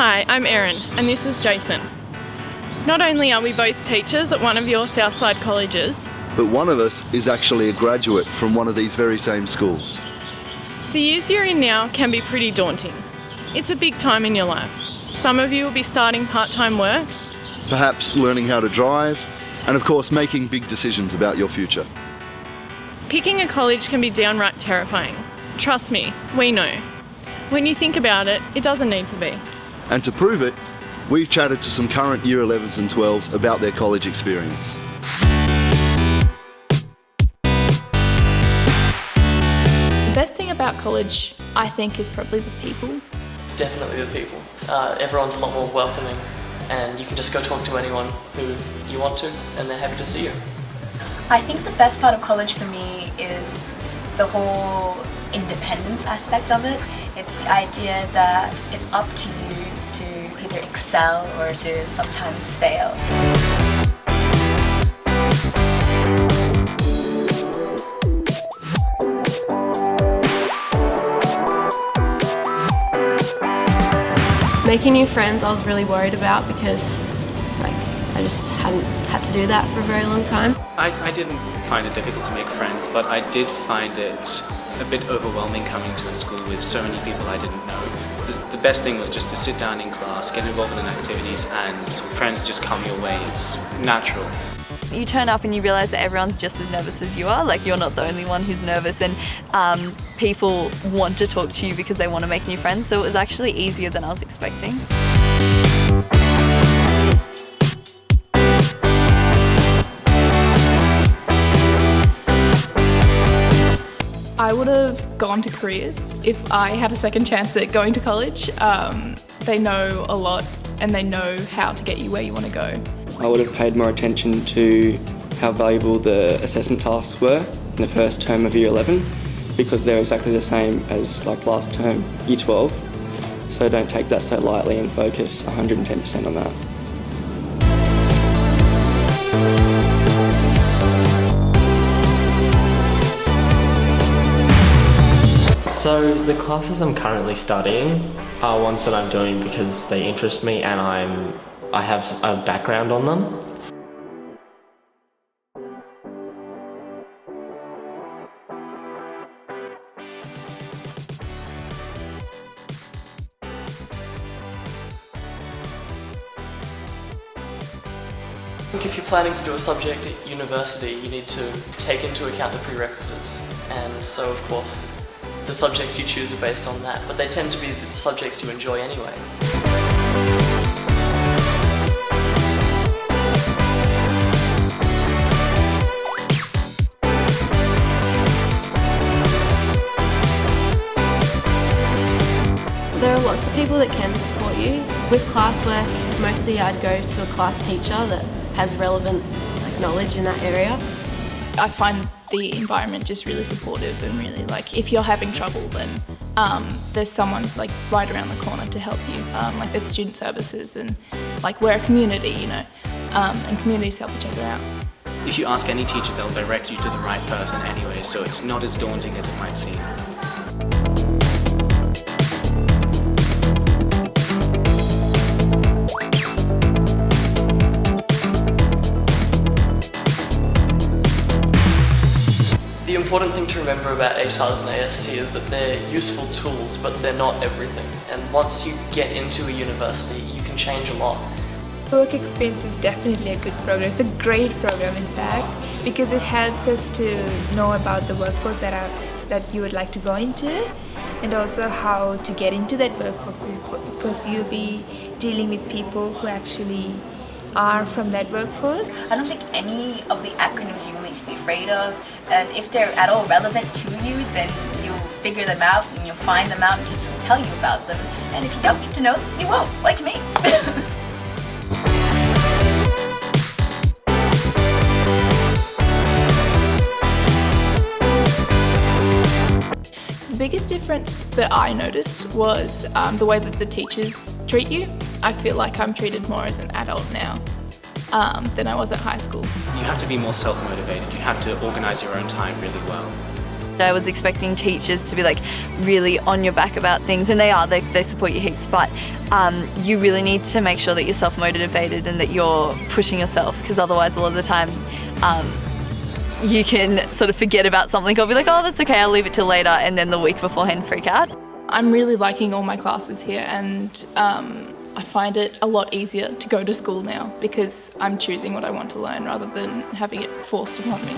Hi, I'm Erin, and this is Jason. Not only are we both teachers at one of your Southside colleges, but one of us is actually a graduate from one of these very same schools. The years you're in now can be pretty daunting. It's a big time in your life. Some of you will be starting part-time work, Perhaps learning how to drive, and of course making big decisions about your future. Picking a college can be downright terrifying. Trust me, we know. When you think about it, it doesn't need to be. And to prove it, we've chatted to some current Year 11s and 12s about their college experience. The best thing about college, I think, is probably the people. Definitely the people. Everyone's a lot more welcoming, and you can just go talk to anyone who you want to, and they're happy to see you. I think the best part of college for me is the whole independence aspect of it. It's the idea that it's up to you to either excel or to sometimes fail. Making new friends I was really worried about because I just hadn't had to do that for a very long time. I didn't find it difficult to make friends, but I did find it a bit overwhelming coming to a school with so many people I didn't know. The best thing was just to sit down in class, get involved in activities, and friends just come your way. It's natural. You turn up and you realise that everyone's just as nervous as you are. Like, you're not the only one who's nervous, and people want to talk to you because they want to make new friends, so it was actually easier than I was expecting. I would have gone to careers if I had a second chance at going to college. They know a lot and they know how to get you where you want to go. I would have paid more attention to how valuable the assessment tasks were in the first term of Year 11 because they're exactly the same as last term, Year 12. So don't take that so lightly and focus 110% on that. So the classes I'm currently studying are ones that I'm doing because they interest me and I have a background on them. I think if you're planning to do a subject at university, you need to take into account the prerequisites, and so of course the subjects you choose are based on that, but they tend to be the subjects you enjoy anyway. There are lots of people that can support you. With classwork, mostly I'd go to a class teacher that has relevant knowledge in that area. I find the environment just really supportive and really if you're having trouble, then there's someone right around the corner to help you. There's student services and we're a community, and communities help each other out. If you ask any teacher, they'll direct you to the right person anyway, so it's not as daunting as it might seem. The important thing to remember about ATARs and AST is that they're useful tools, but they're not everything. And once you get into a university, you can change a lot. Work experience is definitely a good program. It's a great program, in fact, because it helps us to know about the workforce that you would like to go into, and also how to get into that workforce, because you'll be dealing with people who actually are from that workforce. I don't think any of the acronyms you will need to be afraid of, and if they're at all relevant to you, then you'll figure them out and you'll find them out and teachers will tell you about them, and if you don't need to know them, you won't, like me. The biggest difference that I noticed was the way that the teachers treat you. I feel like I'm treated more as an adult now than I was at high school. You have to be more self-motivated. You have to organise your own time really well. I was expecting teachers to be like really on your back about things, and they are, they support you heaps, but you really need to make sure that you're self-motivated and that you're pushing yourself, because otherwise a lot of the time you can sort of forget about something or be like, oh, that's okay, I'll leave it till later, and then the week beforehand freak out. I'm really liking all my classes here, and I find it a lot easier to go to school now because I'm choosing what I want to learn rather than having it forced upon me.